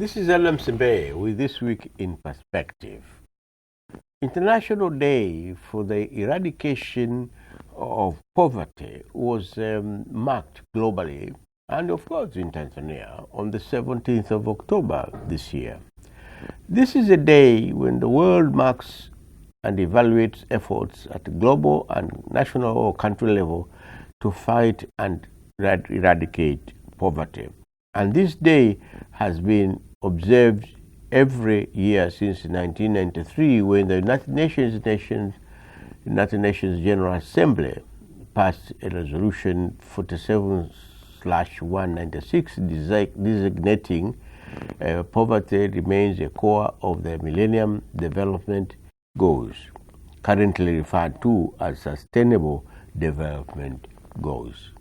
This is Alam Simbe with This Week in Perspective. International Day for the Eradication of Poverty was marked globally and of course in Tanzania on the 17th of October this year. This is a day when the world marks and evaluates efforts at the global and national or country level to fight and eradicate poverty. And this day has been observed every year since 1993, when the United Nations General Assembly passed a resolution 47/196 designating poverty remains a core of the Millennium Development Goals, currently referred to as Sustainable Development Goals.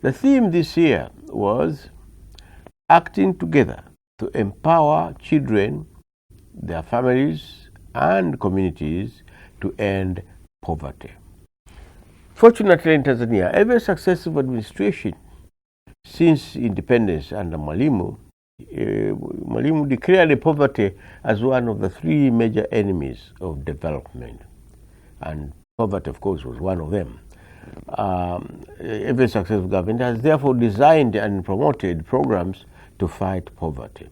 The theme this year was acting together to empower children, their families, and communities to end poverty. Fortunately, in Tanzania, a very successful administration since independence under Mwalimu declared poverty as one of the three major enemies of development. And poverty, of course, was one of them. A very successful government has therefore designed and promoted programs to fight poverty.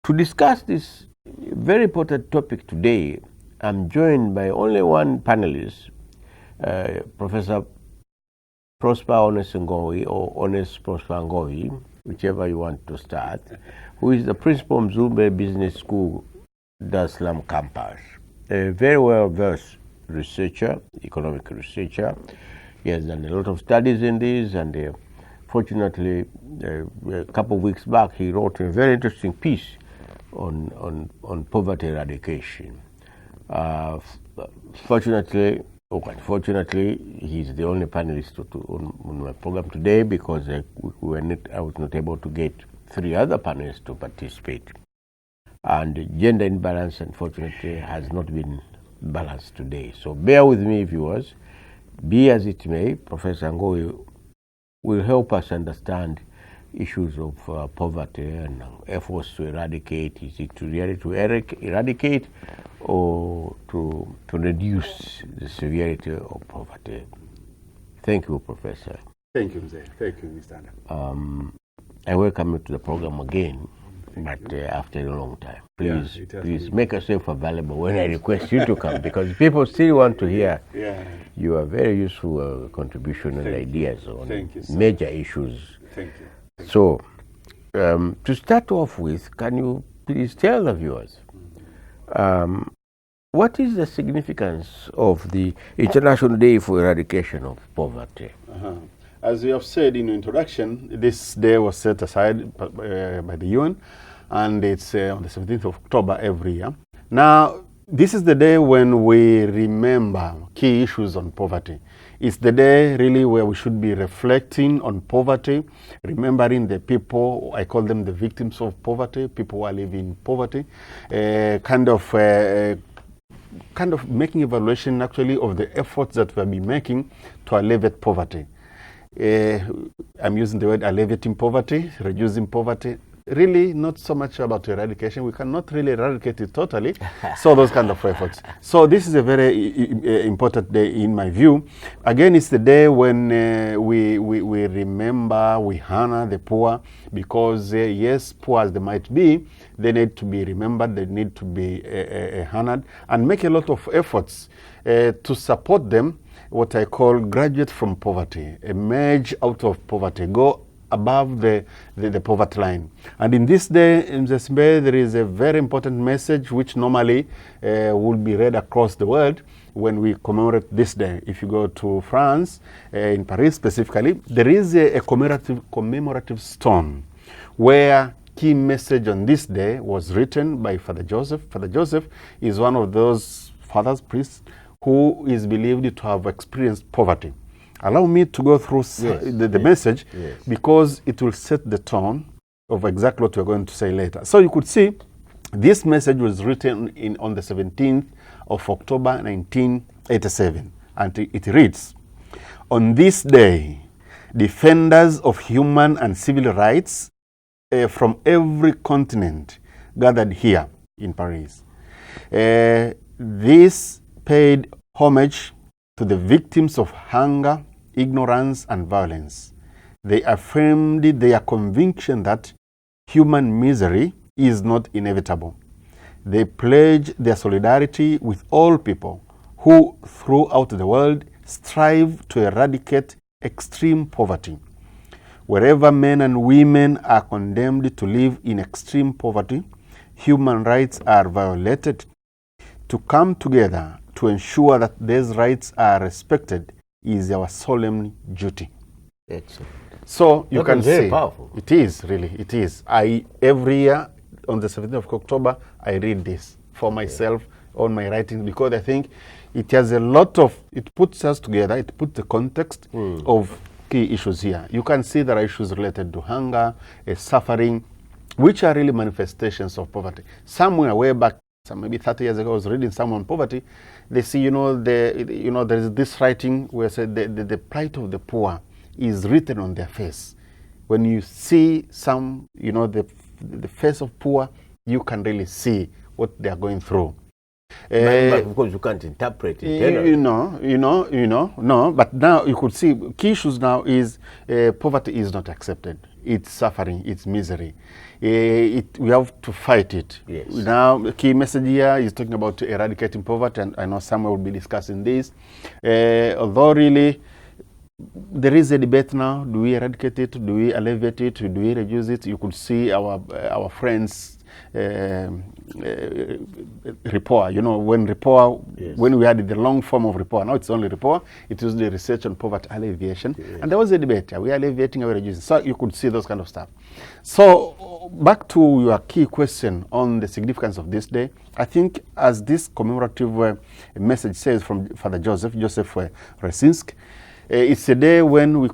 To discuss this very important topic today, I'm joined by only one panelist, Professor Prosper Honest Ngowi, or Honest Prosper Ngowi, whichever you want to start, who is the principal Mzumbe Business School, Dar es Salaam campus. A very well-versed researcher, economic researcher. He has done a lot of studies in this, and fortunately, a couple of weeks back, he wrote a very interesting piece on poverty eradication. Fortunately, or unfortunately, he's the only panelist on my program today because I was not able to get three other panelists to participate. And gender imbalance, unfortunately, has not been balanced today. So bear with me, viewers. Be as it may, Professor Ngowi will help us understand issues of poverty and efforts to eradicate. Is it really to eradicate or to reduce the severity of poverty? Thank you, Professor. Thank you, Mzee. Thank you, Mr. Adam. I welcome you to the program again, but after a long time. Please make yourself available when I request you to come, because people still want to hear your very useful contribution and ideas on major issues. Thank you. So, to start off with, can you please tell the viewers what is the significance of the International Day for Eradication of Poverty? As you have said in your introduction, this day was set aside by the UN, and it's on the 17th of October every year. Now, this is the day when we remember key issues on poverty. It's the day really where we should be reflecting on poverty, remembering the people, I call them the victims of poverty, people who are living in poverty, kind of making evaluation actually of the efforts that we have been making to alleviate poverty. I'm using the word alleviating poverty, reducing poverty. Really not so much about eradication. We cannot really eradicate it totally. So those kind of efforts. So this is a very important day in my view. Again, it's the day when we remember, we honor the poor, because yes, poor as they might be, they need to be remembered, they need to be honored, and make a lot of efforts to support them, what I call graduate from poverty, emerge out of poverty, go above the poverty line. And in this day, in Zimbabwe, there is a very important message which normally will be read across the world when we commemorate this day. If you go to France, in Paris specifically, there is a commemorative stone where key message on this day was written by Father Joseph. Father Joseph is one of those fathers, priests, who is believed to have experienced poverty. Allow me to go through the message, because it will set the tone of exactly what we're going to say later. So you could see this message was written on the 17th of October 1987, and it reads, "On this day, defenders of human and civil rights from every continent gathered here in Paris. This paid homage to the victims of hunger, ignorance, and violence. They affirmed their conviction that human misery is not inevitable. They pledge their solidarity with all people who, throughout the world, strive to eradicate extreme poverty. Wherever men and women are condemned to live in extreme poverty, human rights are violated. To come together to ensure that these rights are respected is our solemn duty. Excellent. So you can very see, powerful. It is, really, it is. Every year on the 17th of October, I read this for myself on my writings, because I think it has a lot of, it puts us together, it puts the context of key issues here. You can see there are issues related to hunger, suffering, which are really manifestations of poverty. Somewhere way back, maybe 30 years ago, I was reading some on poverty. They see, there is this writing where said the plight of the poor is written on their face. When you see some, the face of poor, you can really see what they are going through. But of course, you can't interpret it. No. But now you could see key issues now is poverty is not accepted. It's suffering. It's misery. We have to fight it. Yes. Now, the key message here is talking about eradicating poverty, and I know Samuel will be discussing this. Although really, there is a debate now. Do we eradicate it? Do we alleviate it? Do we reduce it? You could see our friends rapport, when rapport, when we had the long form of rapport, now it's only rapport, it was the research on poverty alleviation, and there was a debate, are we alleviating, are we reducing? So you could see those kind of stuff. So back to your key question on the significance of this day, I think as this commemorative message says from Father Joseph Resinsk, it's a day when we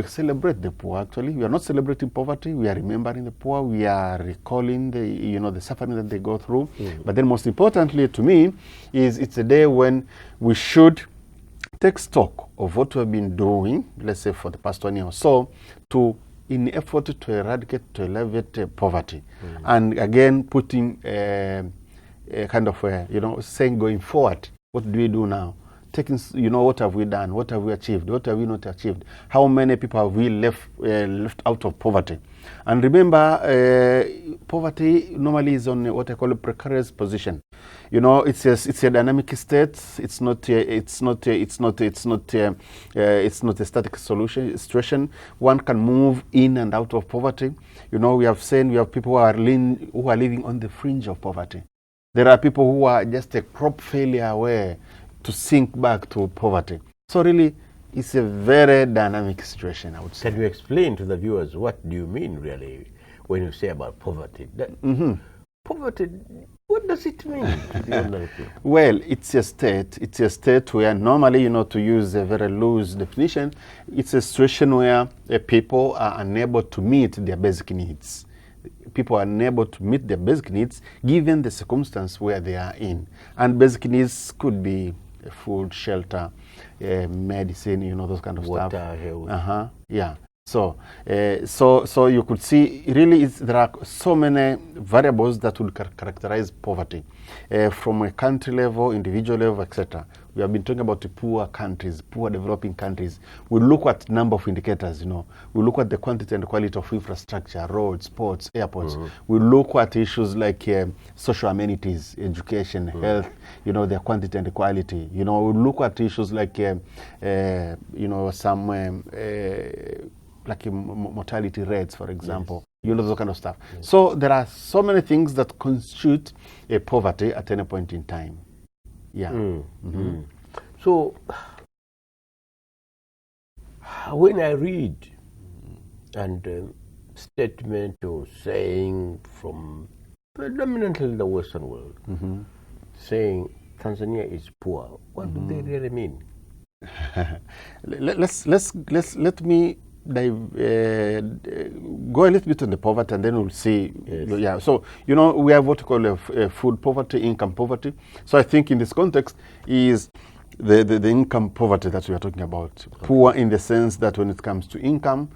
celebrate the poor. Actually, we are not celebrating poverty. We are remembering the poor. We are recalling the suffering that they go through. But then, most importantly, to me, is it's a day when we should take stock of what we have been doing. Let's say for the past 1 year or so, in the effort to eradicate, to alleviate poverty, and again putting a kind of saying going forward, what do we do now? Taking, what have we done? What have we achieved? What have we not achieved? How many people have we left out of poverty? And remember, poverty normally is on what I call a precarious position. It's a dynamic state. It's not a static situation. One can move in and out of poverty. We have people who are living on the fringe of poverty. There are people who are just a crop failure away to sink back to poverty. So really, it's a very dynamic situation, I would say. Can you explain to the viewers what do you mean really when you say about poverty? Poverty, what does it mean to the ordinary people? Well, it's a state. It's a state where normally, to use a very loose definition, it's a situation where people are unable to meet their basic needs. People are unable to meet their basic needs given the circumstance where they are in. And basic needs could be food, shelter, medicine, those kind of Water, stuff. health. Yeah. So you could see really there are so many variables that would characterize poverty from a country level, individual level, etc. We have been talking about the poor countries, poor developing countries. We look at number of indicators, We look at the quantity and quality of infrastructure, roads, ports, airports. We look at issues like social amenities, education, health, their quantity and quality. We look at issues like, some like mortality rates, for example. Those kind of stuff. So there are so many things that constitute a poverty at any point in time. Yeah. So when I read and statement or saying from predominantly the Western world, saying Tanzania is poor, what do they really mean? Let me go a little bit on the poverty, and then we'll see. Yeah. So we have what we call a food poverty, income poverty. So I think in this context is the income poverty that we are talking about. Poor in the sense that when it comes to income,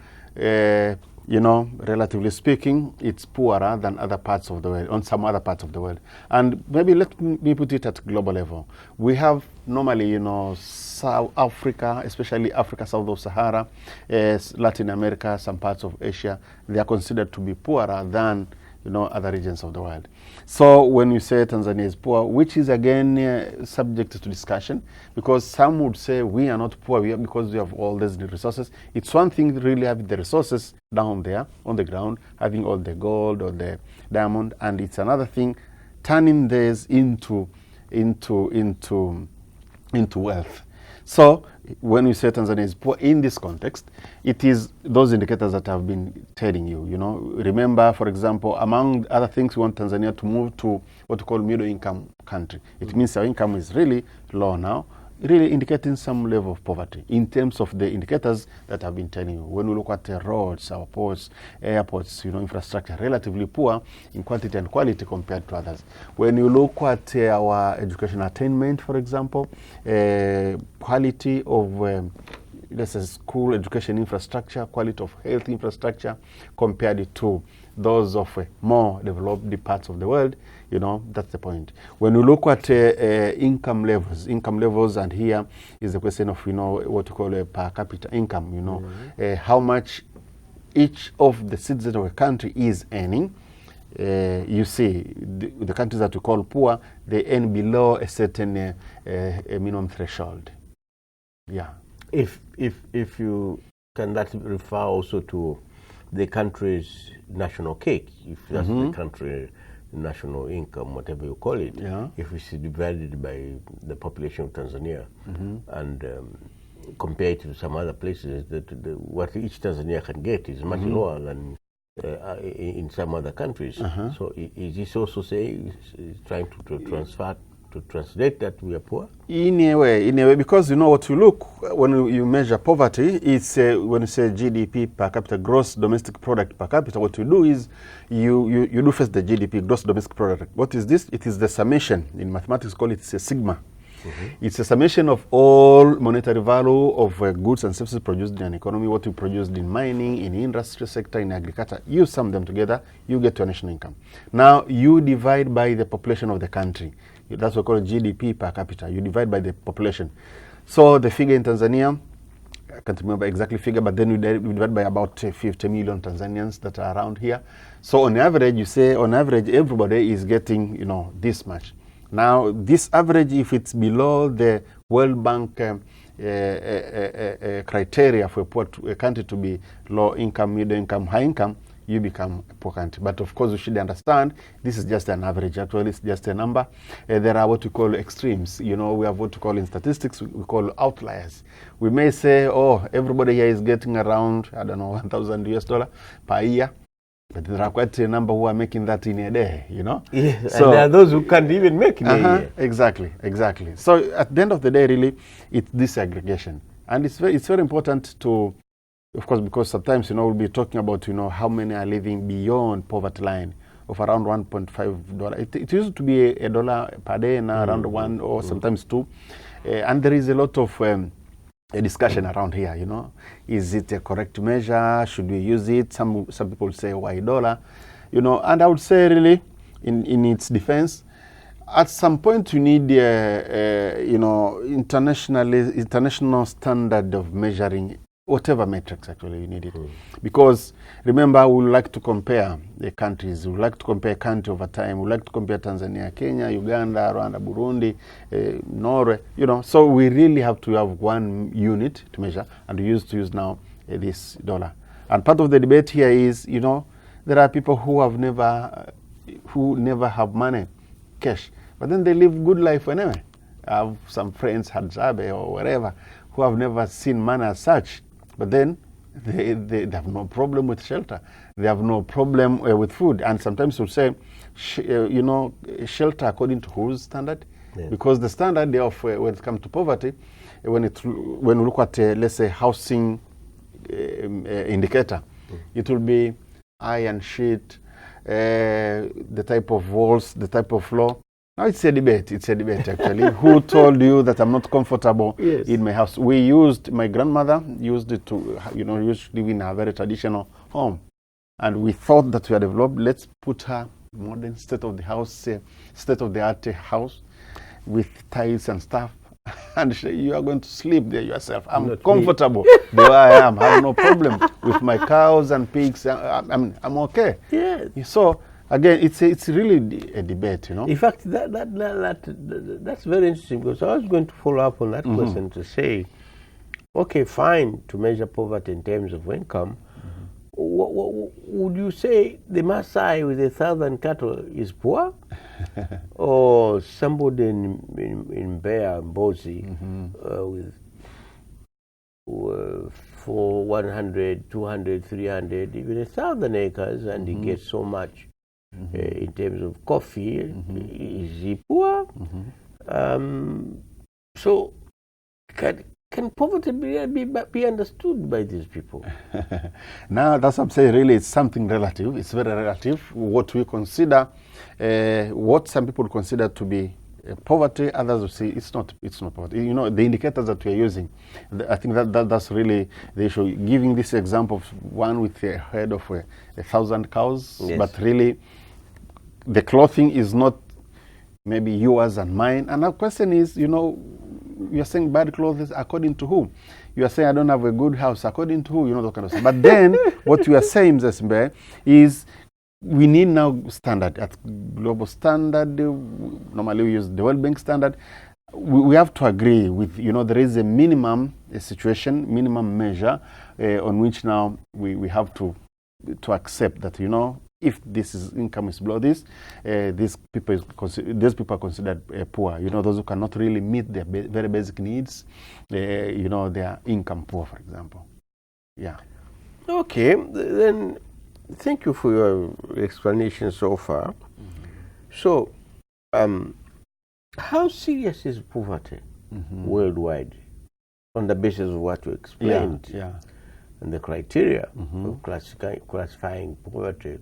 you know, relatively speaking, it's poorer than other parts of the world, on some other parts of the world. And maybe let me put it at global level. We have normally, you know, South Africa, especially Africa south of Sahara, Latin America, some parts of Asia, they are considered to be poorer than, you know, other regions of the world. So when you say Tanzania is poor, which is again subject to discussion, because some would say we are not poor because we have all these resources. It's one thing really having the resources down there on the ground, having all the gold or the diamond, and it's another thing turning this into wealth. So when we say Tanzania is poor in this context, it is those indicators that I've been telling you. You know, remember, for example, among other things, we want Tanzania to move to what we call middle income country. It means our income is really low now, really indicating some level of poverty in terms of the indicators that I've been telling you. When we look at the roads, our ports, airports, you know, infrastructure, relatively poor in quantity and quality compared to others. When you look at our education attainment, for example, quality of let's say school education infrastructure, quality of health infrastructure compared to those of more developed parts of the world, you know, that's the point. When you look at income levels, and here is the question of, you know, what we call a per capita income, you know, how much each of the citizens of a country is earning. You see, the countries that we call poor, they earn below a certain minimum threshold. Yeah. If you can, that refer also to the country's national cake, if that's the country national income, whatever you call it, if it's divided by the population of Tanzania and compare it to some other places, what each Tanzania can get is much lower than in some other countries. So is this also saying, trying to translate that we are poor? In a way, because, you know, what you look, when you measure poverty, it's when you say GDP per capita, gross domestic product per capita, what you do is you do first the GDP, gross domestic product. What is this? It is the summation. In mathematics, call it a sigma. It's a summation of all monetary value of goods and services produced in an economy, what you produced in mining, in industry sector, in agriculture. You sum them together, you get your national income. Now, you divide by the population of the country. That's what we call GDP per capita. You divide by the population. So the figure in Tanzania, I can't remember exactly figure, but then we divide by about 50 million Tanzanians that are around here. So on average, you say on average, everybody is getting, you know, this much. Now, this average, if it's below the World Bank criteria for a country to be low income, middle income, high income, you become a poor country. But of course, you should understand, this is just an average. Actually, it's just a number. There are what we call extremes. You know, we have what we call in statistics, we call outliers. We may say, oh, everybody here is getting around, I don't know, $1,000 per year. But there are quite a number who are making that in a day, you know? Yes, so, and there are those who can't even make it in a year. Exactly. So at the end of the day, really, it's this aggregation. And it's very important to, of course, because sometimes, you know, we'll be talking about, you know, how many are living beyond poverty line of around $1.5. It used to be a dollar per day, now around one or sometimes two. And there is a lot of a discussion around here, you know. Is it a correct measure? Should we use it? Some people say, why dollar? You know, and I would say really, in its defense, at some point you need, you know, international standard of measuring whatever metrics actually you need it. Because remember, we like to compare the countries. We like to compare country over time. We like to compare Tanzania, Kenya, Uganda, Rwanda, Burundi, Norway, you know. So we really have to have one unit to measure, and we used to use now this dollar. And part of the debate here is, you know, there are people who never have money, cash, but then they live good life anyway. I have some friends, Hadzabe or whatever, who have never seen money as such. But then they have no problem with shelter. They have no problem with food. And sometimes we'll say, you know, shelter according to whose standard? Yeah. Because the standard of when it comes to poverty, when we look at, let's say, housing indicator, it will be iron sheet, the type of walls, the type of floor. Now it's a debate actually. Who told you that I'm not comfortable in my house? My grandmother used it to, you know, used to live in a very traditional home. and we thought that we are developed. Let's put her modern state-of-the-art house with tiles and stuff, and you are going to sleep there yourself. I'm Not comfortable the way I am. I have no problem with my cows and pigs. I'm okay. Yes. So again, it's really a debate, you know. In fact, that's very interesting, because I was going to follow up on that question to say, okay, fine, to measure poverty in terms of income. Would you say the Maasai with 1,000 cattle is poor? Or somebody in Mbeya, Mbozi, for 100, 200, 300, even 1,000 acres, and he gets so much in terms of coffee, is he poor? So can poverty be understood by these people? Now, that's what I'm saying. Really, it's something relative. It's very relative. What we consider, what some people consider to be poverty, others will say it's not poverty. You know, the indicators that we are using, I think that's really the issue. Giving this example of one with a herd of 1,000 cows, yes. But really, the clothing is not maybe yours and mine. And the question is, you know, you're saying bad clothes according to who? You are saying I don't have a good house according to who? You know, that kind of stuff. But then what you are saying, Zesimbe, is we need now standard, at global standard. Normally we use the World Bank standard. We have to agree with, you know, there is a minimum situation, minimum measure on which now we have to accept that, you know, if this income is below this, these people are considered poor. You know, those who cannot really meet their very basic needs. You know, they are income poor, for example. Yeah. Okay, then thank you for your explanation so far. So, how serious is poverty worldwide, on the basis of what you explained? Yeah. And the criteria of classifying poverty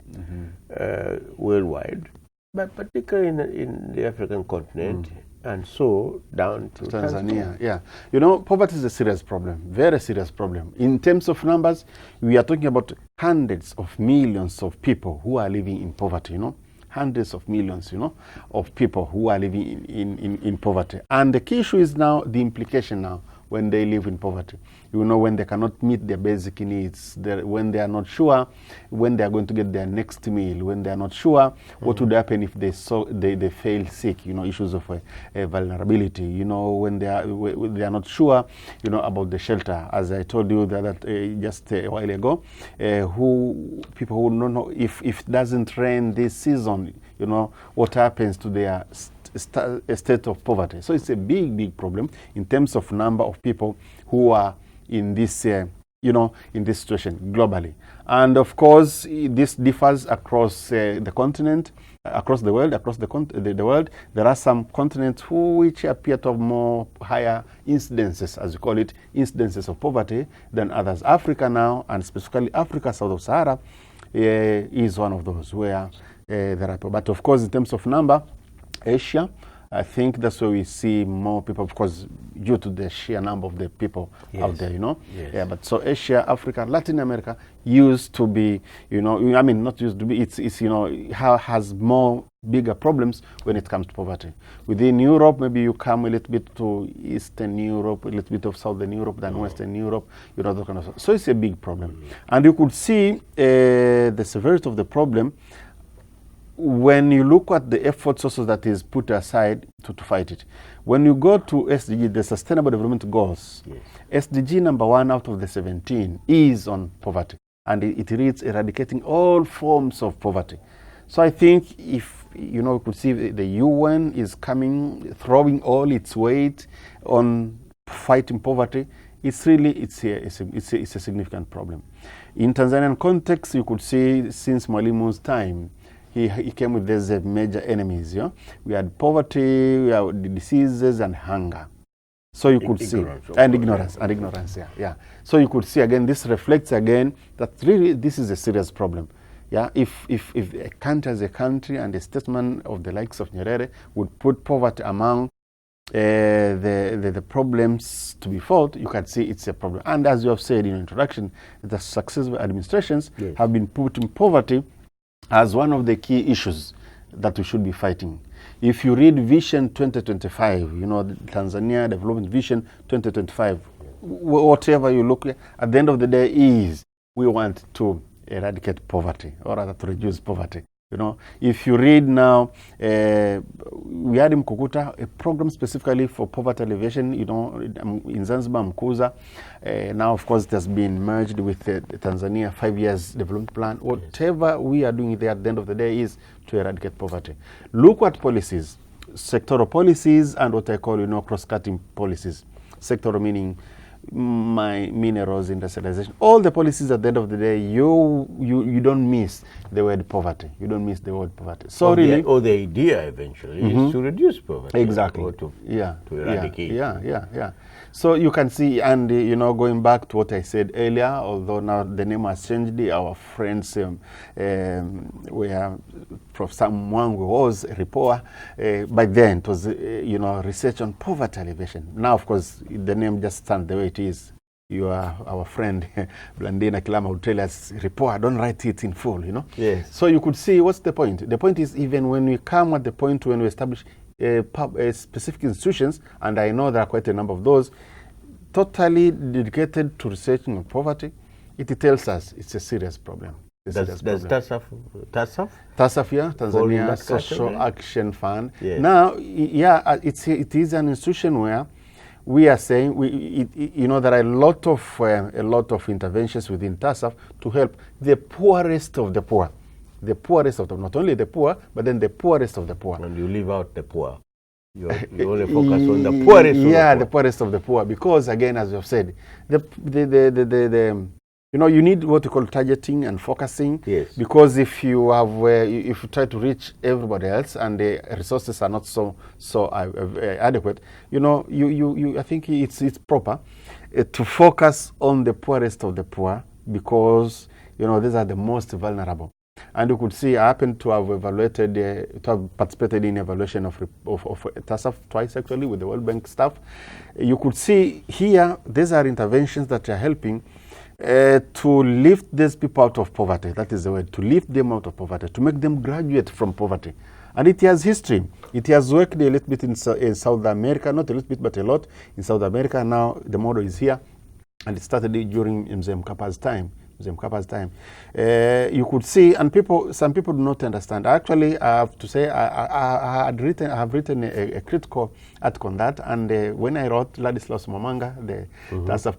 worldwide, but particularly in the African continent, and so down to Tanzania. Yeah. You know, poverty is a serious problem, very serious problem. In terms of numbers, we are talking about hundreds of millions of people who are living in poverty, you know. Hundreds of millions, you know, of people who are living in poverty. And the key issue is now the implication now when they live in poverty. You know, when they cannot meet their basic needs, when they are not sure when they are going to get their next meal, when they are not sure what would happen if they fail sick, you know, issues of vulnerability, you know, when they are not sure, you know, about the shelter. As I told you that just a while ago, people who don't know if it doesn't rain this season, you know, what happens to their state of poverty. So it's a big problem in terms of number of people who are in this, you know, in this situation globally. And of course, this differs across the continent, across the world, the world. There are some continents which appear to have more higher incidences, as you call it, incidences of poverty than others. Africa now, and specifically Africa south of Sahara, is one of those where there are. But of course, in terms of number, Asia, I think that's where we see more people, of course, due to the sheer number of the people out there, you know. Yes. Yeah, but so Asia, Africa, Latin America used to be, you know, I mean, not used to be, it's you know, has more bigger problems when it comes to poverty. Within Europe, maybe you come a little bit to Eastern Europe, a little bit of Southern Europe than Western Europe, you know, that kind of stuff. So it's a big problem. And you could see the severity of the problem when you look at the efforts also that is put aside to fight it. When you go to SDG, the Sustainable Development Goals, SDG number 1 out of the 17 is on poverty. And it reads eradicating all forms of poverty. So I think if, you know, we could see the UN is coming, throwing all its weight on fighting poverty, it's really, it's a significant problem. In Tanzanian context, you could see since Mwalimu's time, he came with these major enemies. Yeah? We had poverty, we had diseases, and hunger. So you could see, and ignorance. Yeah. So you could see again, this reflects again that really this is a serious problem. Yeah, if a country as a country and a statesman of the likes of Nyerere would put poverty among the problems to be fought, you can see it's a problem. And as you have said in your introduction, the successful administrations have been putting poverty as one of the key issues that we should be fighting. If you read Vision 2025, you know, the Tanzania Development Vision 2025, whatever you look at the end of the day is we want to eradicate poverty, or rather to reduce poverty. You know, if you read now, we had in Kukuta a program specifically for poverty alleviation, you know, in Zanzibar, Mkuza. Now, of course, it has been merged with the Tanzania 5 years development plan. Whatever we are doing there at the end of the day is to eradicate poverty. Look at policies, sectoral policies and what I call, you know, cross-cutting policies. Sectoral meaning minerals, industrialization, all the policies at the end of the day, you don't miss the word poverty. You don't miss the word poverty. So the idea eventually is to reduce poverty. Exactly. Or to eradicate. Yeah. So you can see, and you know, going back to what I said earlier, although now the name has changed, our friends were Professor Mwangu was a propoor. By then it was, you know, research on poverty alleviation. Now, of course, the name just stands the way it is. You are our friend Blandina Kilama who tell us propoor, don't write it in full, you know. Yes. So you could see what's the point. The point is, even when we come at the point when we establish specific institutions, and I know there are quite a number of those, totally dedicated to researching on poverty, it tells us it's a serious problem. Does TASAF, yeah, Tanzania Social Action Fund. Yes. Now, yeah, it is an institution where we are saying, you know, there are a lot of interventions within TASAF to help the poorest of the poor. The poorest of them, not only the poor, but then the poorest of the poor. And you leave out the poor. You only focus on the poorest of the poor. Yeah, the poorest of the poor. Because again, as you have said, you know, you need what you call targeting and focusing. Yes. Because if you have, if you try to reach everybody else and the resources are not so adequate, you know, I think it's proper to focus on the poorest of the poor, because you know these are the most vulnerable. And you could see, I happen to have evaluated, to have participated in evaluation of TASAF twice actually with the World Bank staff. You could see here, these are interventions that are helping to lift these people out of poverty. That is the word, to lift them out of poverty, to make them graduate from poverty. And it has history. It has worked a little bit in South America, not a little bit, but a lot in South America. Now the model is here, and it started during Mzee Mkapa's time. You could see, and some people do not understand. Actually, I have to say, I have written a critical article on that, and when I wrote, Ladislaus Momanga, the TASAF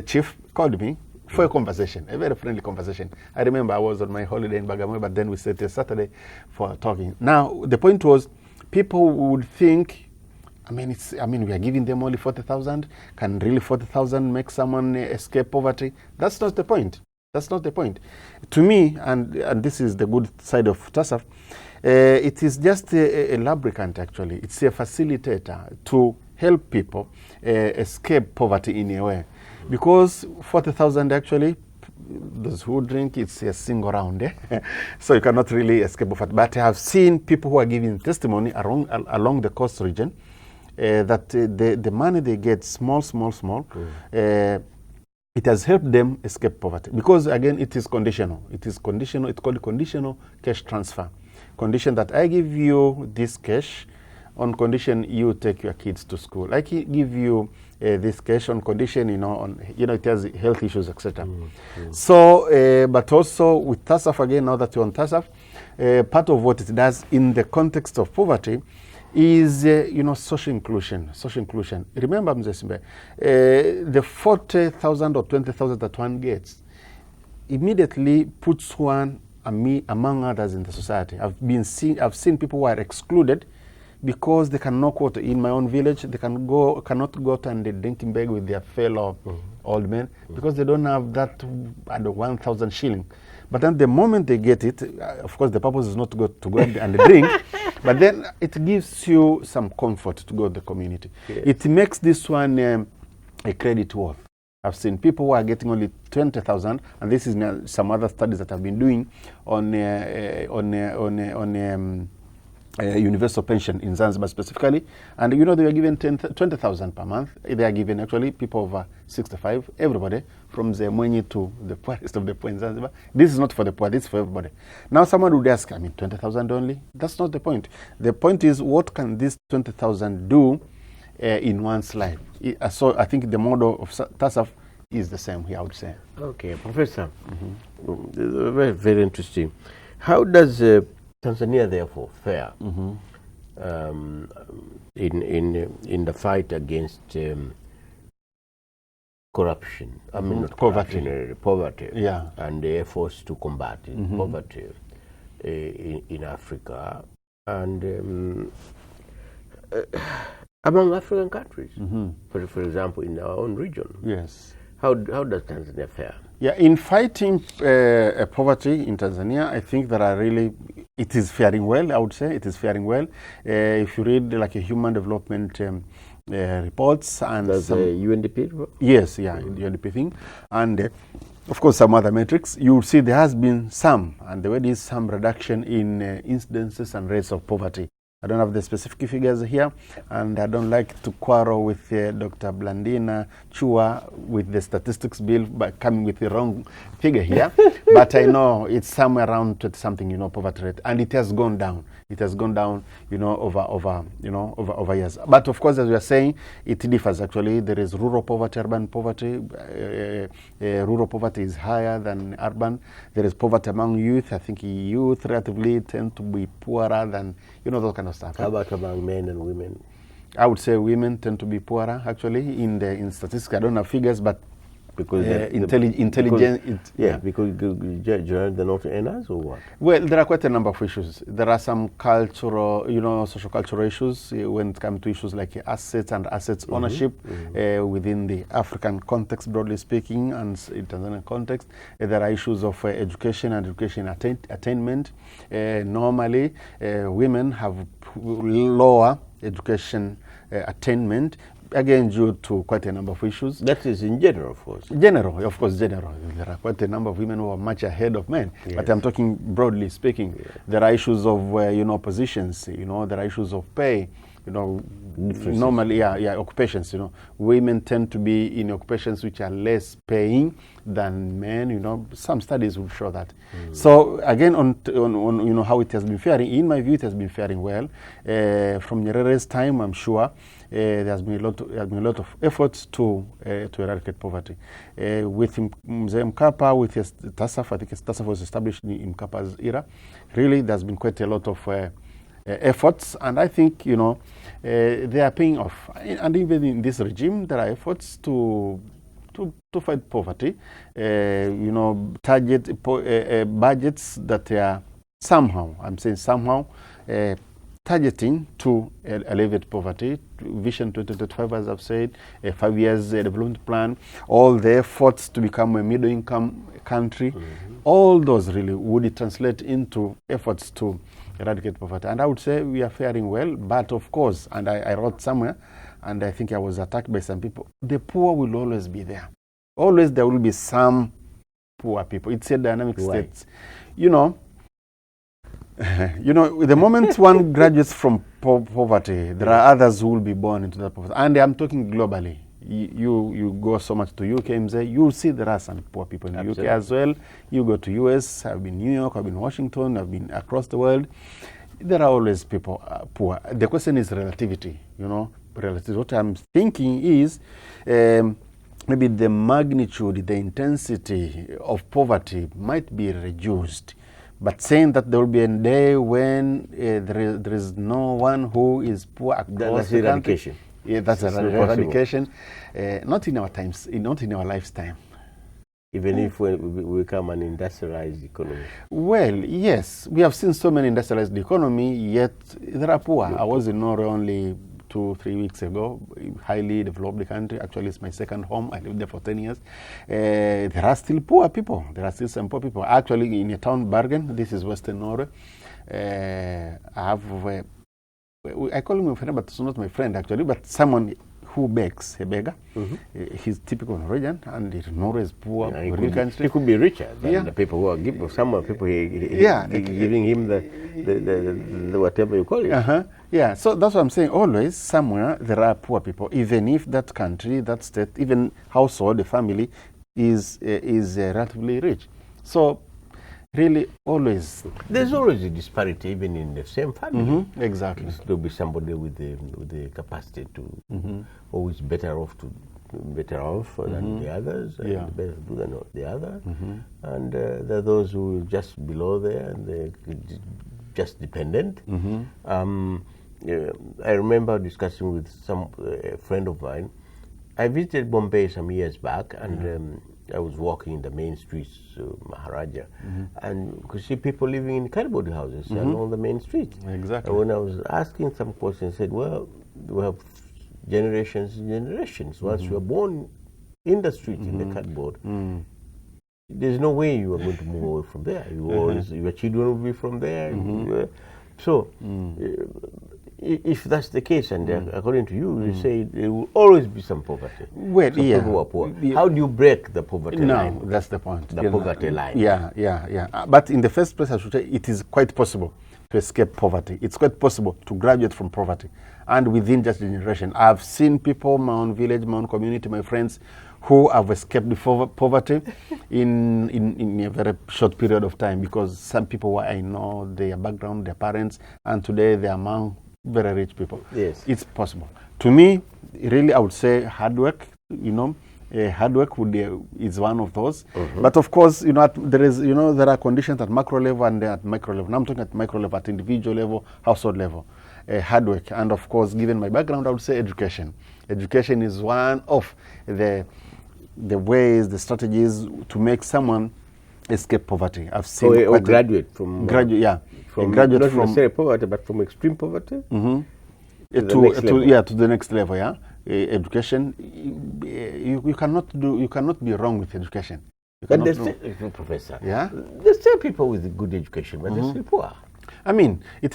chief, called me for a conversation, a very friendly conversation. I remember I was on my holiday in Bagamoyo, but then we set a Saturday for talking. Now, the point was, people would think, we are giving them only 40,000. Can really 40,000 make someone escape poverty? That's not the point. That's not the point. To me, and this is the good side of TASAF, it is just a lubricant actually. It's a facilitator to help people escape poverty in a way. Because 40,000 actually, those who drink, it's a single round. So you cannot really escape poverty. But I have seen people who are giving testimony along the coast region, that the money they get, small, it has helped them escape poverty. Because again, it is conditional. It's called conditional cash transfer. Condition that I give you this cash on condition you take your kids to school. I give you this cash on condition, it has health issues, etc. So, but also with TASAF, again, now that you're on TASAF, part of what it does in the context of poverty is, social inclusion. Remember, Mzee Simbe, the 40,000 or 20,000 that one gets immediately puts one among others in the society. I've seen people who are excluded because they cannot go to, in my own village, they cannot go to and drink in bed with their fellow old men because they don't have that 1,000 shilling. But then the moment they get it, of course, the purpose is not to go and drink, but then it gives you some comfort to go to the community. Yes. It makes this one a credit worth. I've seen people who are getting only 20,000, and this is some other studies that I've been doing on universal pension in Zanzibar specifically, and you know they were given 20,000 per month. They are given actually people over 65, everybody from the Mwenye to the poorest of the poor in Zanzibar. This is not for the poor, this is for everybody. Now someone would ask, I mean 20,000 only? That's not the point. The point is what can this 20,000 do in one's life? So I think the model of TASAF is the same here, I would say. Okay, Professor, very, very interesting. How does Tanzania therefore fare in the fight against corruption? I mean, not poverty. Poverty. Yeah. And the efforts to combat poverty in Africa and among African countries, for example, in our own region. Yes. How does Tanzania fare? Yeah, in fighting poverty in Tanzania, I think there are really, it is faring well, I would say, it is faring well. If you read like a human development reports and does some... UNDP report? Yes, yeah, the UNDP thing. And of course some other metrics, you will see there has been some, and the word is some reduction in incidences and rates of poverty. I don't have the specific figures here, and I don't like to quarrel with Dr. Blandina Chua with the statistics bill by coming with the wrong figure here. But I know it's somewhere around 20-something, you know, poverty rate, and it has gone down. It has gone down, you know, over years. But of course, as we are saying, it differs actually. There is rural poverty, urban poverty. Rural poverty is higher than urban. There is poverty among youth. I think youth relatively tend to be poorer than, you know, those kind of stuff. How about among men and women? I would say women tend to be poorer actually in statistics. I don't have figures, but because intelligence. Because they're not earners or what? Well, there are quite a number of issues. There are some cultural, you know, social cultural issues when it comes to issues like assets and assets ownership within the African context, broadly speaking, and in Tanzanian context. There are issues of education and education attainment. Normally, women have lower education attainment, again due to quite a number of issues. That is in general, of course. General, of course, general. There are quite a number of women who are much ahead of men. Yes. But I'm talking broadly speaking. Yeah. There are issues of, you know, positions, you know, there are issues of pay, you know, normally, occupations, you know. Women tend to be in occupations which are less paying than men, you know. Some studies will show that. So again, on you know, how it has been faring, in my view, it has been faring well. From Nyerere's time, I'm sure, there has been a lot of efforts to eradicate poverty. With Mzee Mkapa, with his TASAF, I think TASAF was established in Mkapa's era. Really, there's been quite a lot of efforts, and I think, you know, they are paying off. And even in this regime, there are efforts to fight poverty. You know, target budgets that are somehow, I'm saying somehow, targeting to alleviate poverty. Vision 2025, as I've said, a 5 years development plan, all the efforts to become a middle income country, all those really would translate into efforts to eradicate poverty. And I would say we are faring well, but of course, and I wrote somewhere, and I think I was attacked by some people, the poor will always be there. Always there will be some poor people. It's a dynamic state. You know, the moment one graduates from poverty, there are others who will be born into that poverty. And I'm talking globally. You go so much to UK, MZ, you'll see there are some poor people in the UK as well. You go to US, I've been New York, I've been Washington, I've been across the world. There are always people poor. The question is relativity, you know, relativity. What I'm thinking is maybe the magnitude, the intensity of poverty might be reduced. But saying that there will be a day when there is no one who is poor across the country. Yeah, that's eradication. Not in our times, not in our lifetime. Even if we become an industrialized economy. Well, yes, we have seen so many industrialized economy, yet there are poor. I was in Norway only 2-3 weeks ago, highly developed country. Actually, it's my second home. I lived there for 10 years. There are still poor people. There are still some poor people. Actually, in a town, Bergen, this is Western Norway, I have, I call him a friend, but it's not my friend actually, but someone who begs, a beggar, he's typical Norwegian and he's always poor. He could be richer than the people who are giving. Some of the people giving him the whatever you call it. Yeah, so that's what I'm saying. Always, somewhere, there are poor people, even if that country, that state, even household, the family is relatively rich. So, really, always. There's always a disparity, even in the same family. Exactly. There'll be somebody with the capacity to always better off than the others, and better to do than the other. And there are those who are just below there, and they're just dependent. I remember discussing with a friend of mine. I visited Bombay some years back, and I was walking in the main streets of Maharaja, and could see people living in cardboard houses along the main street. Exactly. And when I was asking some questions, I said, well, we have generations and generations. Once you are born in the street, in the cardboard, there's no way you are going to move away from there. Your children will be from there. So, if that's the case, and according to you, you say there will always be some poverty. Well, some people who are poor. How do you break the poverty line? No, that's the point. The poverty line. Yeah. But in the first place, I should say it is quite possible to escape poverty. It's quite possible to graduate from poverty. And within just a generation, I've seen people, my own village, my own community, my friends, who have escaped poverty in a very short period of time, because some people I know, their background, their parents, and today they are among very rich people. Yes. It's possible. To me, really, I would say hard work, hard work is one of those. But of course, there are conditions at macro level and at micro level. Now I'm talking at micro level, at individual level, household level. Hard work. And of course, given my background, I would say education. Education is one of the ways, the strategies to make someone escape poverty. I've seen or graduate from from not necessarily poverty, but from extreme poverty to the next level. Education. You cannot be wrong with education. But there's still, Professor. There's still people with good education, but they're still poor. I mean, it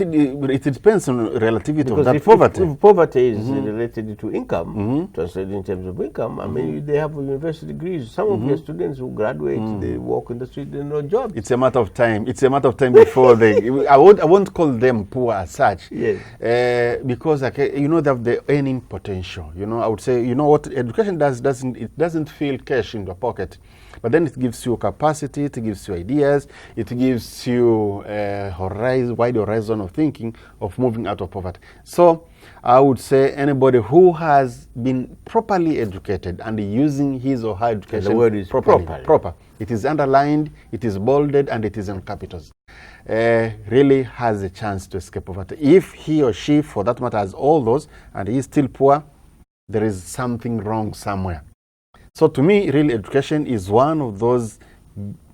depends on relativity because of that poverty. If poverty is related to income, translated in terms of income, I mean, they have university degrees. Some of your students who graduate, they walk in the street, they have no jobs. It's a matter of time. It's a matter of time before they. I won't call them poor as such. Yes. Because they have the earning potential. I would say, what education doesn't fill cash in your pocket. But then it gives you capacity, it gives you ideas, it gives you a wide horizon of thinking, of moving out of poverty. So I would say anybody who has been properly educated and using his or her education, the word is proper. It is underlined, it is bolded, and it is in capitals. Really has a chance to escape poverty. If he or she, for that matter, has all those and he is still poor, there is something wrong somewhere. So to me, really, education is one of those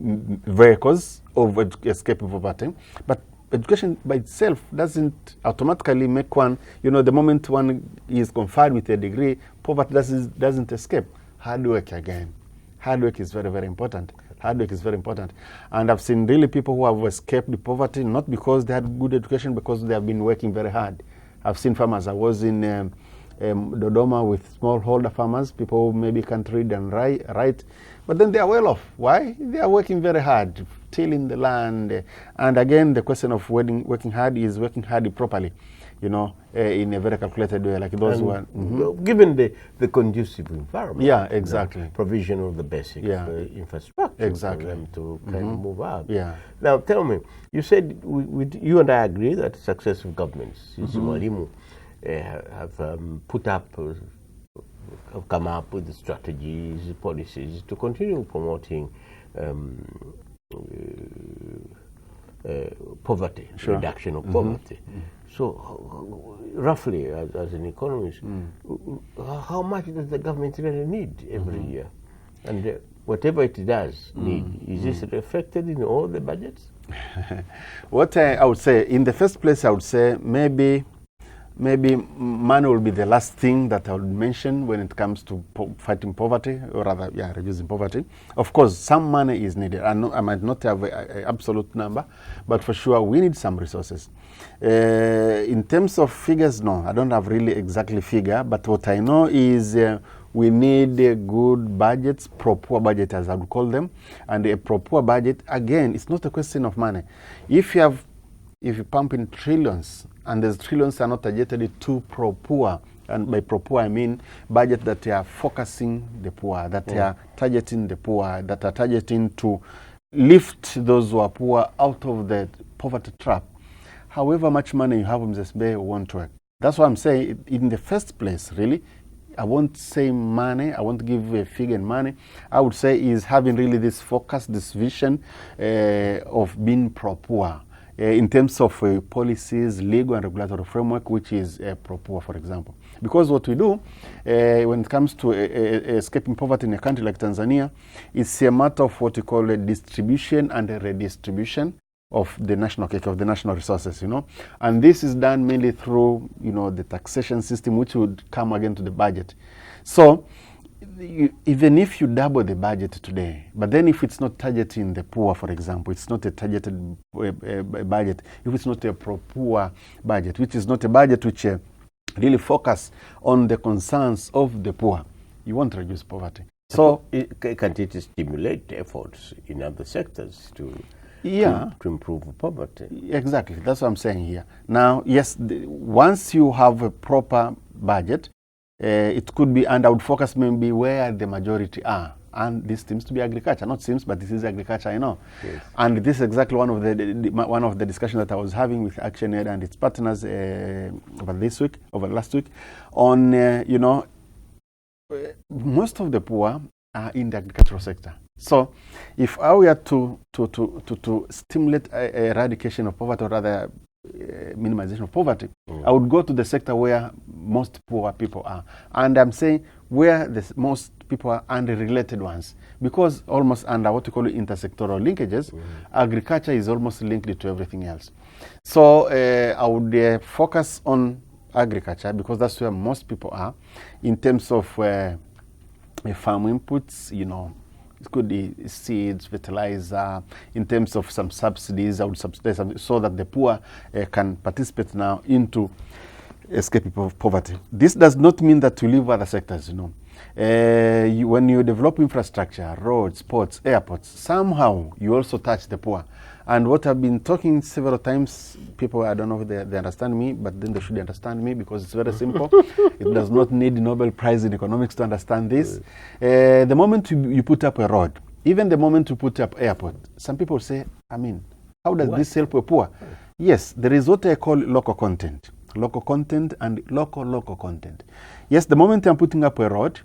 vehicles of escaping poverty. But education by itself doesn't automatically make one, the moment one is conferred with a degree, poverty doesn't escape. Hard work again. Hard work is very, very important. Hard work is very important. And I've seen really people who have escaped the poverty, not because they had good education, because they have been working very hard. I've seen farmers. I was in Dodoma with smallholder farmers, people who maybe can't read and write, but then they are well off. Why? They are working very hard, tilling the land. And again, the question of working hard is working hard properly, in a very calculated way, like those who are... Given the conducive environment. Yeah, exactly. The provision of the basic infrastructure. Exactly. For them to kind of move up. Yeah. Now, tell me, you said, you and I agree that successive governments, Mwalimu, have come up with the strategies, policies to continue promoting poverty, reduction of poverty. So, roughly, as an economist, how much does the government really need every year? And whatever it does need, is this reflected in all the budgets? What I would say, in the first place, I would say maybe maybe money will be the last thing that I would mention when it comes to fighting poverty, or rather, yeah, reducing poverty. Of course, some money is needed. I might not have an absolute number, but for sure, we need some resources. In terms of figures, no, I don't have really exactly figure, but what I know is we need good budgets, propoor budget as I would call them, and a propoor budget, again, it's not a question of money. If you pump in trillions, and those trillions are not targeted to propoor, and by propoor I mean budget that are focusing the poor, that are targeting the poor, that are targeting to lift those who are poor out of the poverty trap. However much money you have in this bay won't work. That's why I'm saying, in the first place, really, I won't say money, I won't give a figure in money. I would say is having really this focus, this vision of being propoor. In terms of policies, legal and regulatory framework, which is propoor, for example. Because what we do when it comes to escaping poverty in a country like Tanzania, it's a matter of what we call a distribution and a redistribution of the national cake, of the national resources, And this is done mainly through, the taxation system, which would come again to the budget. So, even if you double the budget today, but then if it's not targeting the poor, for example, it's not a targeted budget, if it's not a propoor budget, which is not a budget which really focus on the concerns of the poor, you won't reduce poverty. So, can't it stimulate efforts in other sectors to improve poverty? Exactly, that's what I'm saying here. Now, yes, once you have a proper budget, it could be, and I would focus maybe where the majority are. And this seems to be agriculture, not seems, but this is agriculture, Yes. And this is exactly one of the discussions that I was having with ActionAid and its partners over last week, on most of the poor are in the agricultural sector. So, if I were to stimulate eradication of poverty, or rather minimization of poverty, I would go to the sector where most poor people are. And I'm saying where the most people are and the related ones, because almost under what we call intersectoral linkages, agriculture is almost linked to everything else. So I would focus on agriculture because that's where most people are in terms of farm inputs, it could be seeds, fertilizer. In terms of some subsidies, I would subsidize so that the poor can participate now into escaping poverty. This does not mean that you leave other sectors, when you develop infrastructure, roads, ports, airports, somehow you also touch the poor. And what I've been talking several times, people, I don't know if they understand me, but then they should understand me because it's very simple. It does not need a Nobel Prize in economics to understand this. The moment you put up a road, even the moment you put up airport, some people say, how does this help a poor? Yes, there is what I call local content. Local content and local content. Yes, the moment I'm putting up a road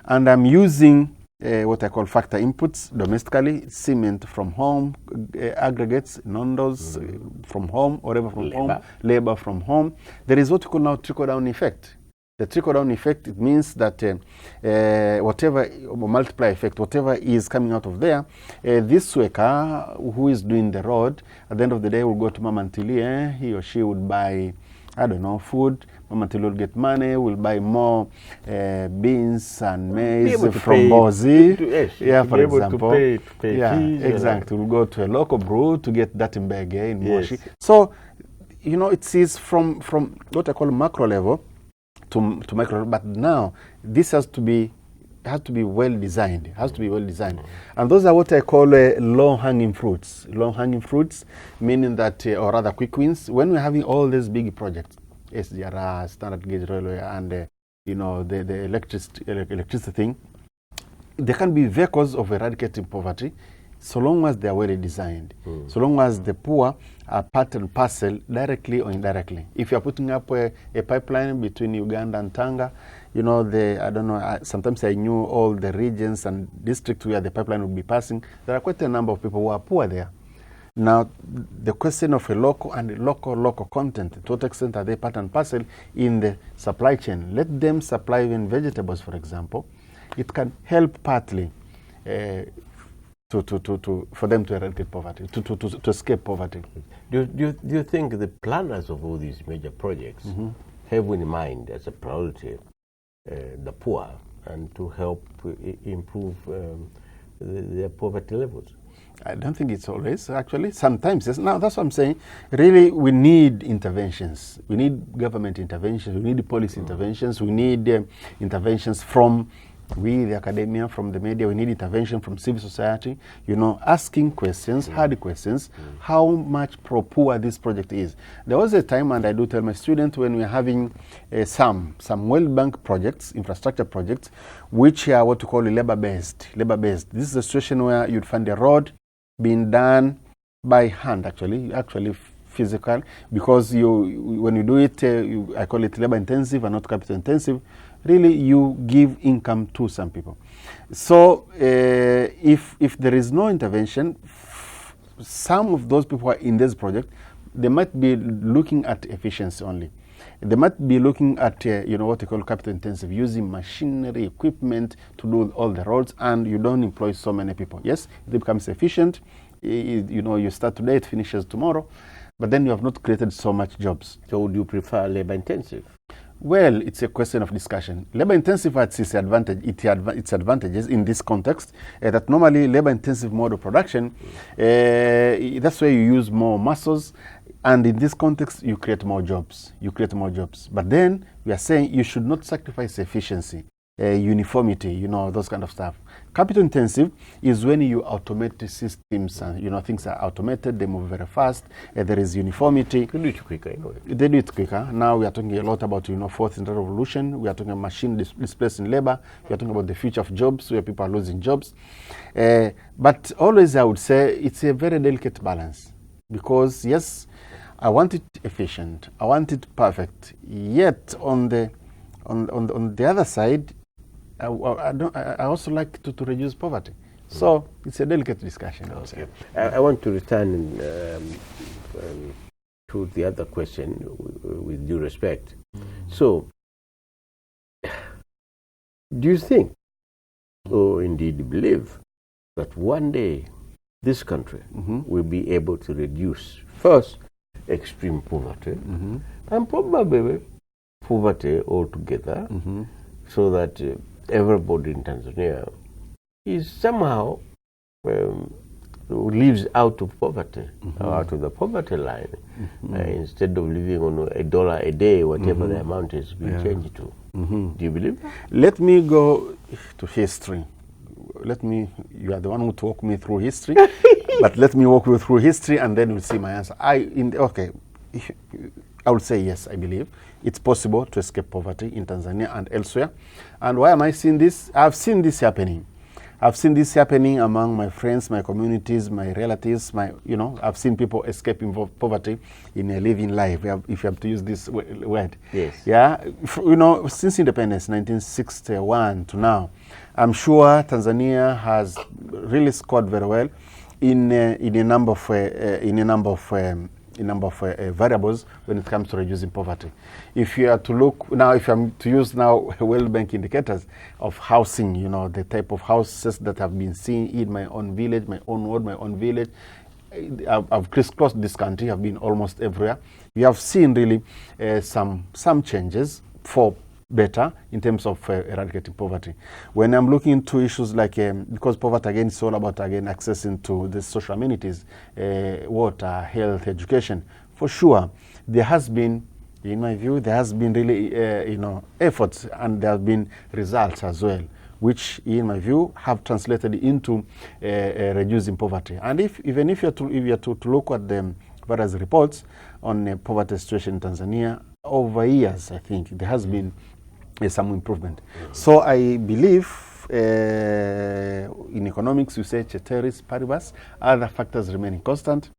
and I'm using what I call factor inputs domestically, cement from home, aggregates, nondos from home, whatever from home, labor from home. There is what we call now trickle-down effect. The trickle-down effect, it means that whatever multiply effect, whatever is coming out of there, this worker who is doing the road, at the end of the day will go to Mama Ntilie, he or she would buy, food. Mama Ntilie will get money, will buy more beans and maize from Bozi. For example. To pay fees, exactly. We'll go to a local brew to get that in Mbege, in Moshi. So, it is from what I call macro level to micro level. But now, this has to be well designed. And those are what I call low-hanging fruits. Low-hanging fruits, meaning that, or rather quick wins, when we're having all these big projects, SGR, standard gauge railway, and the electricity thing, there can be vehicles of eradicating poverty, so long as they are well designed, so long as the poor are part and parcel, directly or indirectly. If you are putting up a pipeline between Uganda and Tanga, sometimes I knew all the regions and districts where the pipeline would be passing. There are quite a number of people who are poor there. Now, the question of a local and local content, to what extent are they part and parcel in the supply chain? Let them supply even vegetables, for example. It can help partly for them to eradicate poverty, to escape poverty. Do you think the planners of all these major projects have in mind as a priority the poor and to help improve their poverty levels? I don't think it's always, actually. Sometimes, yes. Now, that's what I'm saying. Really, we need interventions. We need government interventions. We need policy interventions. We need interventions from the academia, from the media. We need intervention from civil society, asking questions, hard questions, how much propoor this project is. There was a time, and I do tell my students, when we're having some World Bank projects, infrastructure projects, which are what we call labor-based. This is a situation where you'd find a road being done by hand, actually physical, because when you do it, I call it labor-intensive and not capital-intensive. Really, you give income to some people. So if there is no intervention, some of those people who are in this project, they might be looking at efficiency only. They might be looking at what they call capital intensive, using machinery, equipment to do all the roads, and you don't employ so many people. Yes, it becomes efficient. You start today, it finishes tomorrow, but then you have not created so much jobs. So would you prefer labor intensive? Well, it's a question of discussion. Labor-intensive has its advantages in this context, that normally labor-intensive mode of production, that's where you use more muscles, and in this context, you create more jobs. But then, we are saying you should not sacrifice efficiency, uniformity, those kind of stuff. Capital-intensive is when you automate the systems, and things are automated, they move very fast, there is uniformity. You do it quicker, They do it quicker. Now we are talking a lot about, fourth industrial revolution. We are talking about machine displacing labor. We are talking about the future of jobs, where people are losing jobs. But always, I would say, it's a very delicate balance. Because, yes, I want it efficient. I want it perfect. Yet, on the other side, I also like to reduce poverty. So it's a delicate discussion. Okay. I want to return to the other question with due respect. So, do you think, or indeed believe, that one day this country will be able to reduce, first, extreme poverty, and probably poverty altogether, so that everybody in Tanzania is somehow lives out of poverty, or out of the poverty line, instead of living on $1 a day, whatever the amount is being changed to. Do you believe that? Let me go to history. You are the one who talk me through history, but let me walk you through history, and then we'll see my answer. I would say yes, I believe it's possible to escape poverty in Tanzania and elsewhere. And why am I seeing this? I've seen this happening. I've seen this happening among my friends, my communities, my relatives, I've seen people escaping poverty in a living life, if you have to use this word. Yes. Yeah. Since independence, 1961 to now, I'm sure Tanzania has really scored very well in a number of variables when it comes to reducing poverty. If you are to look now, if I'm to use now World Bank indicators of housing, the type of houses that have been seen in my own village, my own ward, my own village, I've crisscrossed this country, I've been almost everywhere. We have seen really some changes for better in terms of eradicating poverty. When I'm looking into issues like, because poverty again is all about accessing to the social amenities, water, health, education, for sure, there has been, in my view, there has been really, efforts, and there have been results as well, which, in my view, have translated into reducing poverty. And even if you're to look at the various reports on the poverty situation in Tanzania, over years, I think, there has been some improvement. So I believe in economics, you say ceteris paribus, other factors remaining constant.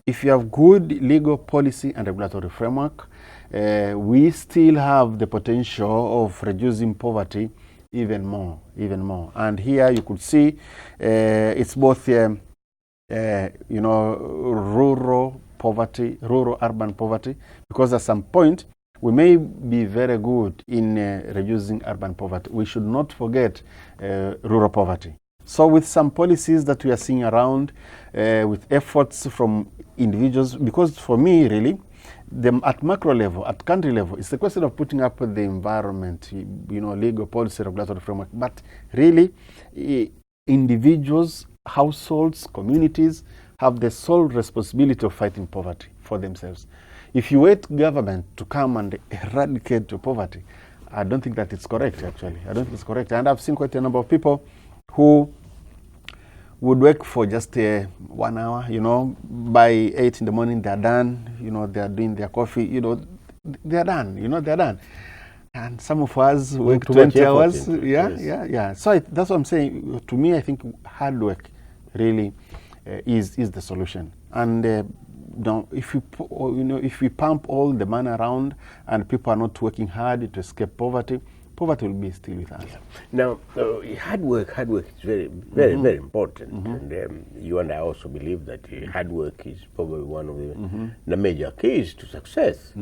If you have good legal policy and regulatory framework, we still have the potential of reducing poverty even more. And here you could see it's both, rural poverty, rural-urban poverty, because at some point, we may be very good in reducing urban poverty. We should not forget rural poverty. So with some policies that we are seeing around, with efforts from individuals, because for me, really, at macro level, at country level, it's a question of putting up the environment, legal policy, regulatory framework. But really, individuals, households, communities have the sole responsibility of fighting poverty for themselves. If you wait government to come and eradicate poverty, I don't think that it's correct, actually. I don't think it's correct. And I've seen quite a number of people who would work for just 1 hour, by 8 in the morning, they're done, they're doing their coffee, they're done, they're done. And some of us work 20 hours. Yeah. So that's what I'm saying. To me, I think hard work really is the solution. And if we pump all the money around and people are not working hard to escape poverty, poverty will be still with us. Yeah. Now, hard work is very, very, very important. And you and I also believe that hard work is probably one of the major keys to success.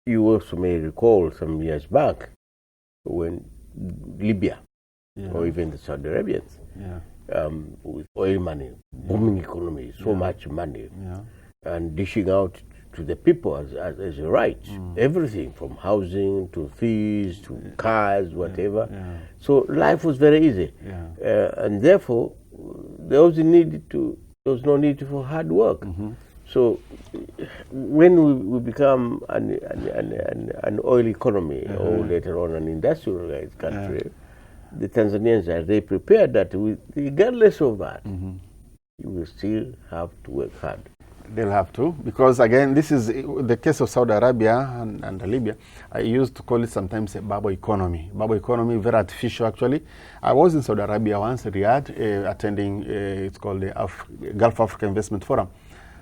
You also may recall some years back when Libya or even the Saudi Arabians, with oil money, booming economy, so much money, and dishing out to the people as a right, everything from housing to fees to cars, whatever. So life was very easy, and therefore there was no need for hard work. So when we become an oil economy or later on an industrialized country, the Tanzanians, are they prepared that regardless of that, you will still have to work hard? They'll have to, because again, this is the case of Saudi Arabia and Libya. I used to call it sometimes a bubble economy. Bubble economy, very artificial actually. I was in Saudi Arabia once, Riyadh, attending, it's called the Gulf Africa Investment Forum.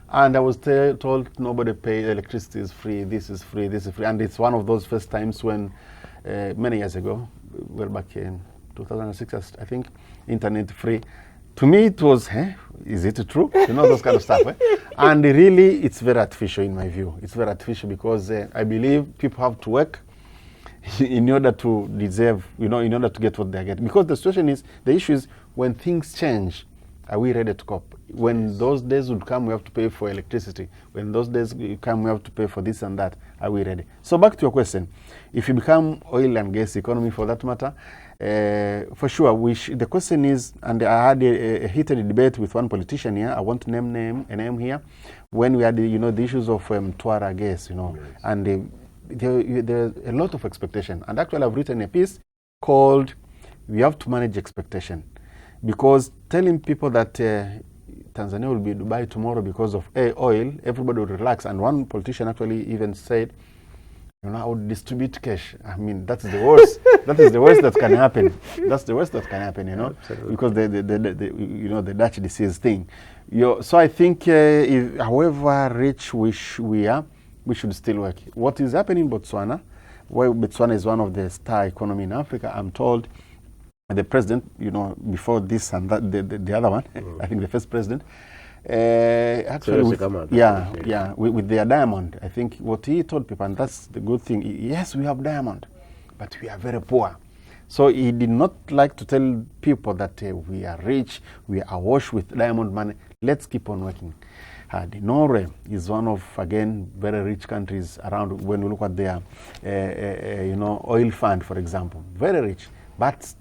And I was told nobody pay, electricity is free, this is free, this is free. And it's one of those first times when, many years ago, well back in 2006, I think, internet free. To me, it was, is it true? Those kind of stuff. And really, it's very artificial in my view. It's very artificial because I believe people have to work in order to deserve, in order to get what they get. Because the issue is when things change, are we ready to cope? When those days would come, we have to pay for electricity. When those days come, we have to pay for this and that. Are we ready? So back to your question. If you become oil and gas economy for that matter, for sure, the question is, and I had a heated debate with one politician here, I won't name a name here, when we had the issues of Tuara gas, and there's a lot of expectation. And actually I've written a piece called, We Have to Manage Expectation. Because telling people that Tanzania will be Dubai tomorrow because of oil, everybody will relax. And one politician actually even said, I would distribute cash. I mean, that's the worst. That is the worst that can happen. That's the worst that can happen, Absolutely. because the Dutch disease thing. So I think, however rich we are, we should still work. What is happening in Botswana? Well, Botswana is one of the star economy in Africa. I'm told the president, before this and that, the other one, I think the first president, actually, with their diamond, I think what he told people, and that's the good thing, yes, we have diamond, but we are very poor. So he did not like to tell people that we are rich, we are awash with diamond money, let's keep on working hard. Norway is one of, again, very rich countries around. When we look at their, oil fund, for example, very rich, but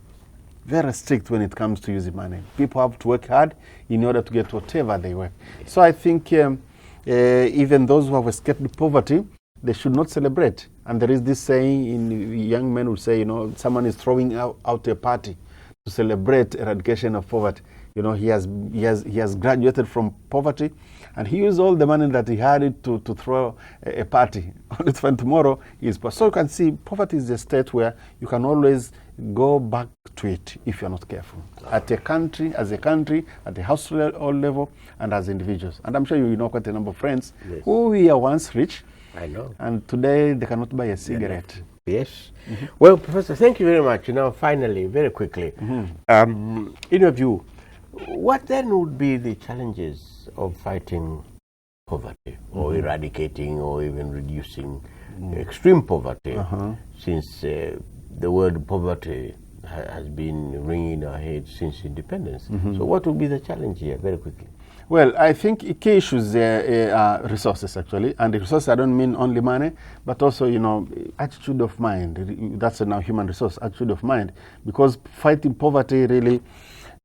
very strict when it comes to using money. People have to work hard in order to get whatever they work. So I think even those who have escaped poverty, they should not celebrate. And there is this saying, young men will say, someone is throwing out a party to celebrate eradication of poverty. He has graduated from poverty, and he used all the money that he had to throw a party. Only to find tomorrow is poor. So you can see poverty is a state where you can always go back to it if you're not careful. At a country, at the household level, and as individuals. And I'm sure you know quite a number of friends who were once rich. I know. And today they cannot buy a cigarette. Yes. Well, Professor, thank you very much. Finally, very quickly, in your view, what then would be the challenges of fighting poverty or eradicating or even reducing extreme poverty, since the word poverty has been ringing in our heads since independence? So what would be the challenge here, very quickly? Well, I think key issues are resources, actually. And the resources, I don't mean only money, but also, you know, attitude of mind. That's now human resource, attitude of mind. Because fighting poverty, really,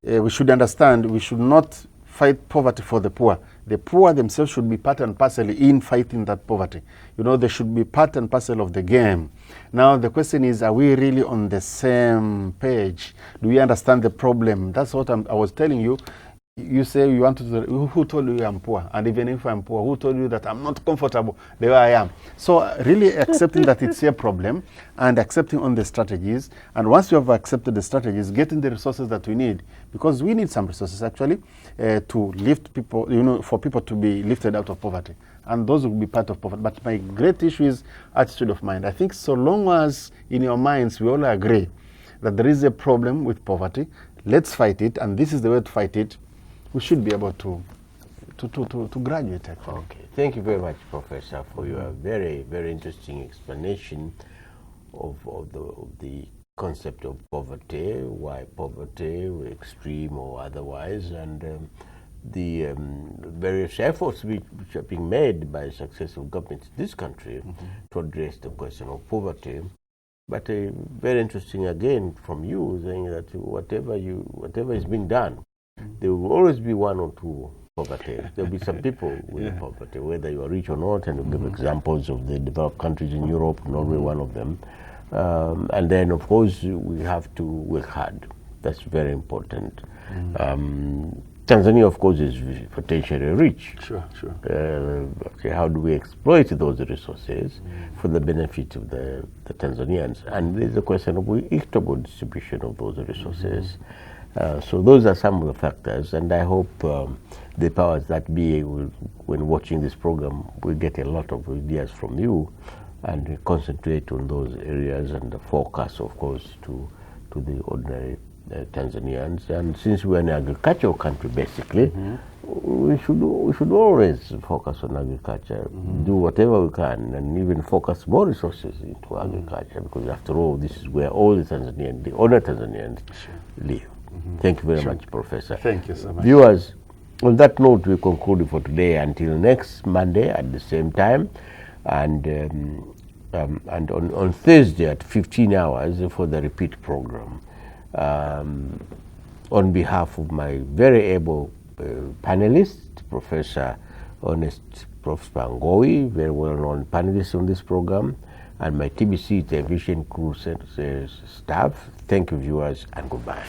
we should understand, we should not fight poverty for the poor. The poor themselves should be part and parcel in fighting that poverty. You know, they should be part and parcel of the game. Now, the question is, are we really on the same page? Do we understand the problem? That's what I was telling you. You say you want to, who told you I'm poor? And even if I'm poor, who told you that I'm not comfortable the way I am? So really accepting that it's a problem and accepting on the strategies. And once you have accepted the strategies, getting the resources that we need, because we need some resources actually to lift people, you know, for people to be lifted out of poverty. And those will be part of poverty. But my great issue is attitude of mind. I think so long as in your minds we all agree that there is a problem with poverty, let's fight it, and this is the way to fight it, we should be able to graduate, actually. Okay. Thank you very much, Professor, for your very, very interesting explanation of the concept of poverty, why poverty, extreme or otherwise, and the various efforts which are being made by successive governments in this country to address the question of poverty. But very interesting again from you, saying that whatever is being done, there will always be one or two poverty. There will be some people with poverty, whether you are rich or not, and you give examples of the developed countries in Europe, Norway, one of them. And then, of course, we have to work hard. That's very important. Tanzania, of course, is potentially rich. Sure. Okay, how do we exploit those resources for the benefit of the Tanzanians? And there's a question of equitable distribution of those resources. So those are some of the factors, and I hope the powers that be, when watching this program, will get a lot of ideas from you and concentrate on those areas and focus, of course, to the ordinary Tanzanians. And since we're an agricultural country, basically, we should always focus on agriculture, do whatever we can, and even focus more resources into agriculture, because after all, this is where all the ordinary Tanzanians live. Thank you very much, Professor. Thank you so much. Viewers, on that note, we conclude for today until next Monday at the same time, and on Thursday at 15 hours for the repeat program. On behalf of my very able panelist, Professor Honest Prosper Ngowi, very well-known panelist on this program, and my TBC television crew staff, thank you, viewers, and goodbye.